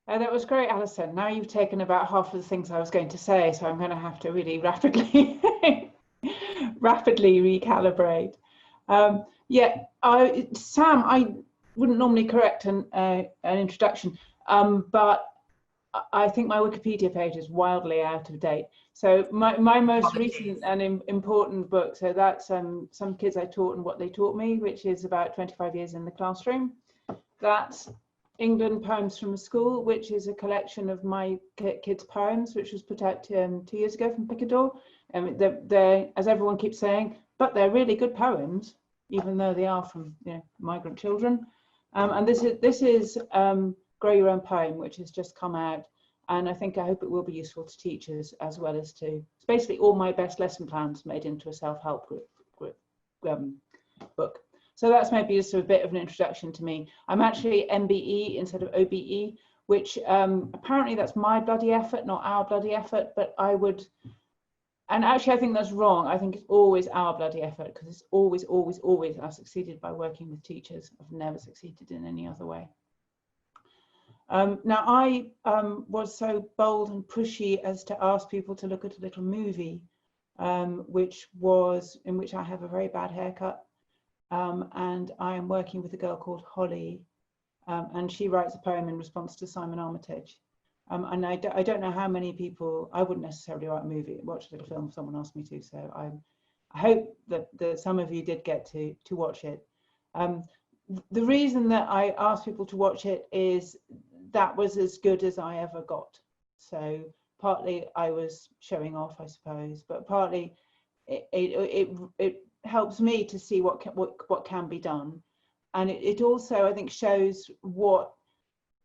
That was great, Alison. Now you've taken about half of the things I was going to say, so I'm going to have to really rapidly rapidly recalibrate. Yeah, Sam, I wouldn't normally correct an introduction, but I think my Wikipedia page is wildly out of date. So my most recent and important book, so that's Some Kids I Taught and What They Taught Me, which is about 25 years in the classroom. That's England Poems from a School, which is a collection of my kids' poems, which was put out 2 years ago from Picador. They're, as everyone keeps saying, but they're really good poems, even though they are from migrant children. And this is Grow Your Own Poem, which has just come out. And I hope it will be useful to teachers as well as to, it's basically all my best lesson plans made into a self-help book. So that's maybe just a bit of an introduction to me. I'm actually MBE instead of OBE, which apparently that's my bloody effort, not our bloody effort, but I would, and actually I think that's wrong. I think it's always our bloody effort, because it's always, always, always, I've succeeded by working with teachers. I've never succeeded in any other way. Now I was so bold and pushy as to ask people to look at a little movie, in which I have a very bad haircut. And I am working with a girl called Holly, and she writes a poem in response to Simon Armitage. And I don't know how many people, I wouldn't necessarily write a movie, watch a little film if someone asked me to, so I hope that some of you did get to watch it. The reason that I asked people to watch it is that was as good as I ever got. So partly I was showing off, I suppose, but partly it helps me to see what can be done, and it also I think shows what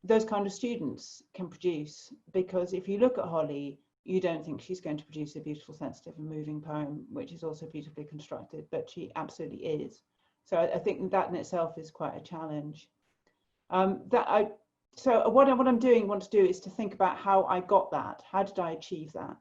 those kind of students can produce, because if you look at Holly, you don't think she's going to produce a beautiful, sensitive and moving poem which is also beautifully constructed, but she absolutely is. So I think that in itself is quite a challenge. So what I'm want to do is to think about how I got that. How did I achieve that?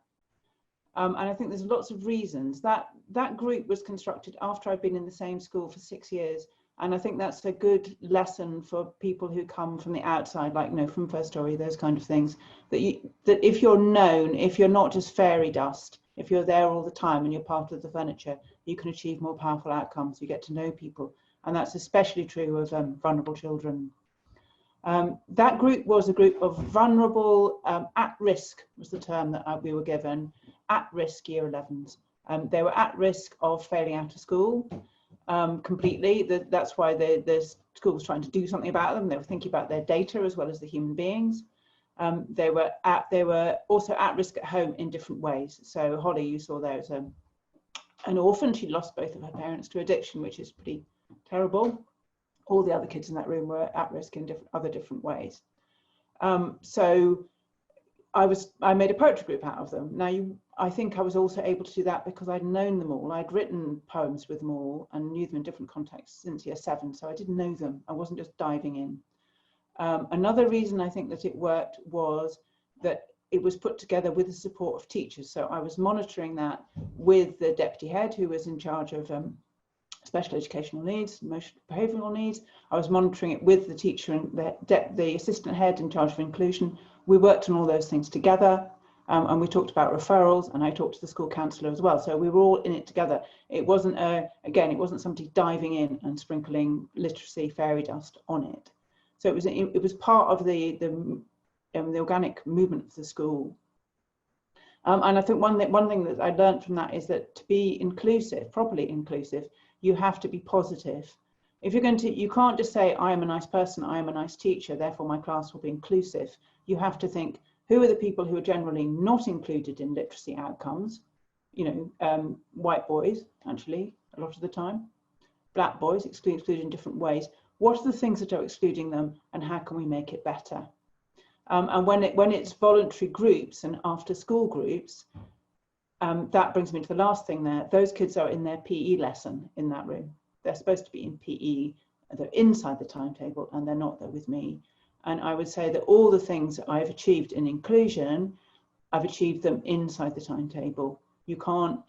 And I think there's lots of reasons. That group was constructed after I'd been in the same school for 6 years. And I think that's a good lesson for people who come from the outside, like, from First Story, those kind of things, that if you're known, if you're not just fairy dust, if you're there all the time and you're part of the furniture, you can achieve more powerful outcomes. You get to know people. And that's especially true of vulnerable children. That group was a group of vulnerable, at risk was the term that we were given, at-risk year 11s. They were at risk of failing out of school completely. That's why the school was trying to do something about them. They were thinking about their data as well as the human beings. They were also at risk at home in different ways. So Holly, you saw there as an orphan. She lost both of her parents to addiction, which is pretty terrible. All the other kids in that room were at risk in different ways. So I made a poetry group out of them. Now, I think I was also able to do that because I'd known them all. I'd written poems with them all and knew them in different contexts since year 7, so I didn't know them. I wasn't just diving in. Another reason I think that it worked was that it was put together with the support of teachers. So I was monitoring that with the deputy head, who was in charge of special educational needs, emotional behavioural needs. I was monitoring it with the teacher and the assistant head in charge of inclusion. We worked on all those things together, and we talked about referrals, and I talked to the school counsellor as well. So we were all in it together. It wasn't again, it wasn't somebody diving in and sprinkling literacy fairy dust on it. So it was part of the organic movement of the school. And I think one thing that I learned from that is that to be inclusive, properly inclusive, you have to be positive. If you're you can't just say, I am a nice person, I am a nice teacher, therefore my class will be inclusive. You have to think, who are the people who are generally not included in literacy outcomes? White boys, actually, a lot of the time. Black boys, excluded in different ways. What are the things that are excluding them, and how can we make it better? And when it's voluntary groups and after school groups, that brings me to the last thing there. Those kids are in their PE lesson in that room. They're supposed to be in PE. They're inside the timetable, and they're not there with me. And I would say that all the things I've achieved in inclusion, I've achieved them inside the timetable. You can't,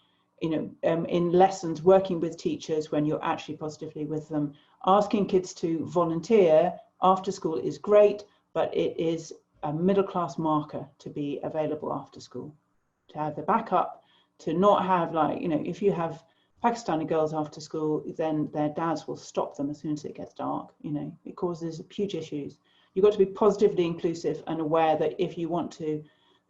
in lessons, working with teachers when you're actually positively with them, asking kids to volunteer after school is great, but it is a middle class marker to be available after school, to have the backup, to not have, like, you know, if you have Pakistani girls after school, then their dads will stop them as soon as it gets dark. You know, it causes huge issues. You've got to be positively inclusive and aware that if you want the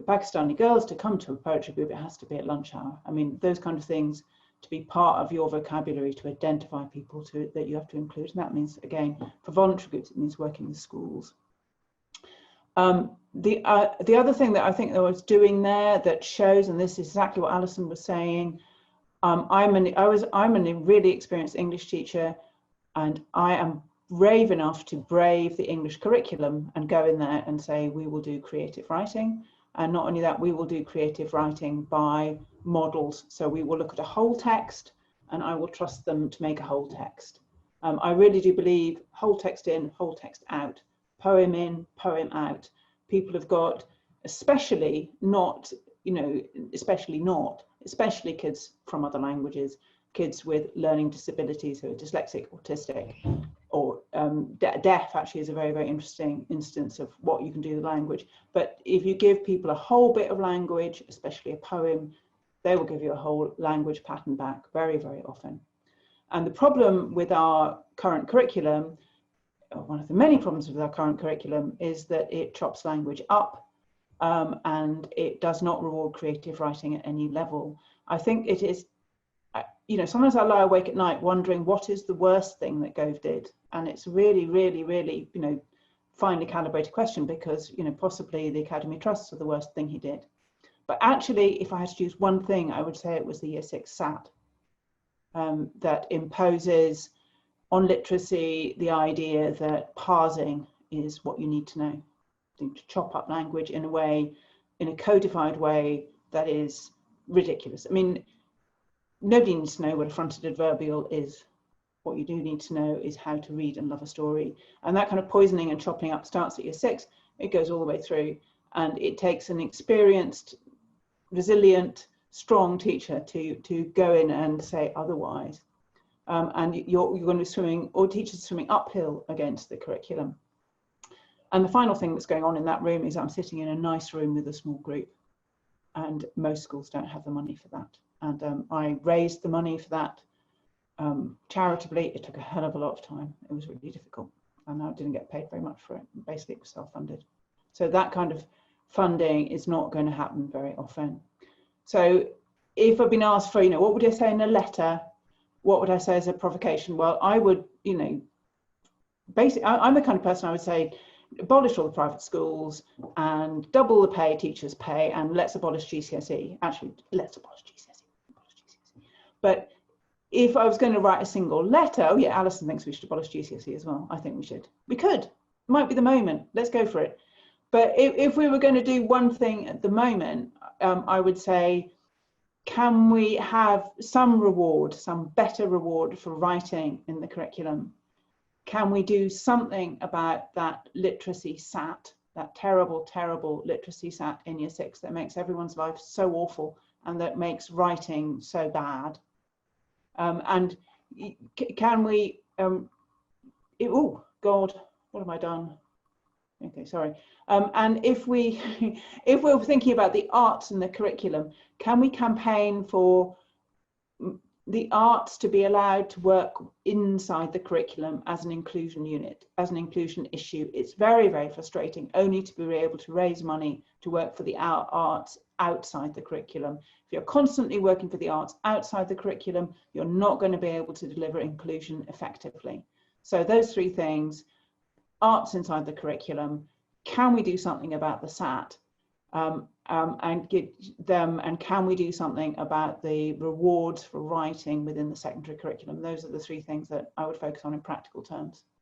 Pakistani girls to come to a poetry group, it has to be at lunch hour. I mean, those kind of things to be part of your vocabulary, to identify people that you have to include. And that means, again, for voluntary groups, it means working with schools. The other thing that I think that I was doing there that shows, and this is exactly what Alison was saying, I'm a really experienced English teacher, and I am brave enough to brave the English curriculum and go in there and say, we will do creative writing. And not only that, we will do creative writing by models. So we will look at a whole text, and I will trust them to make a whole text. I really do believe whole text in, whole text out, poem in, poem out. People have got, especially kids from other languages, kids with learning disabilities who are dyslexic, autistic, or deaf actually is a very, very interesting instance of what you can do with language. But if you give people a whole bit of language, especially a poem, they will give you a whole language pattern back very, very often. And the problem with our current curriculum, or one of the many problems with our current curriculum, is that it chops language up, and it does not reward creative writing at any level. I think it is, you know, sometimes I lie awake at night wondering what is the worst thing that Gove did. And it's really, really, really, you know, finely calibrated question, because, you know, possibly the Academy Trusts are the worst thing he did. But actually, if I had to choose one thing, I would say it was the Year 6 SAT that imposes on literacy the idea that parsing is what you need to know, to chop up language in a way, in a codified way that is ridiculous. I mean, nobody needs to know what a fronted adverbial is. What you do need to know is how to read and love a story. And that kind of poisoning and chopping up starts at Year 6. It goes all the way through. And it takes an experienced, resilient, strong teacher to go in and say otherwise. And you're going to be swimming, or teachers swimming uphill against the curriculum. And the final thing that's going on in that room is I'm sitting in a nice room with a small group, and most schools don't have the money for that. And I raised the money for that charitably. It took a hell of a lot of time. It was really difficult, and I didn't get paid very much for it. Basically, it was self-funded. So that kind of funding is not going to happen very often. So if I've been asked for, you know, what would I say in a letter? What would I say as a provocation? Well, I would, you know, basically, I'm the kind of person I would say, abolish all the private schools and double the pay teachers pay, and let's abolish GCSE. Actually, let's abolish GCSE. But if I was going to write a single letter, oh yeah, Alison thinks we should abolish GCSE as well. I think we should. We could. Might be the moment. Let's go for it. But if we were going to do one thing at the moment, I would say, can we have some reward, some better reward for writing in the curriculum? Can we do something about that literacy SAT, that terrible, terrible literacy SAT in Year 6 that makes everyone's life so awful and that makes writing so bad? And can we, oh God, what have I done? Okay, sorry. And if we're thinking about the arts in the curriculum, can we campaign for the arts to be allowed to work inside the curriculum as an inclusion unit, as an inclusion issue? It's very, very frustrating only to be able to raise money to work for the arts outside the curriculum. If you're constantly working for the arts outside the curriculum, you're not going to be able to deliver inclusion effectively. So those three things: arts inside the curriculum, can we do something about the SAT, and get them, and can we do something about the rewards for writing within the secondary curriculum? Those are the three things that I would focus on in practical terms.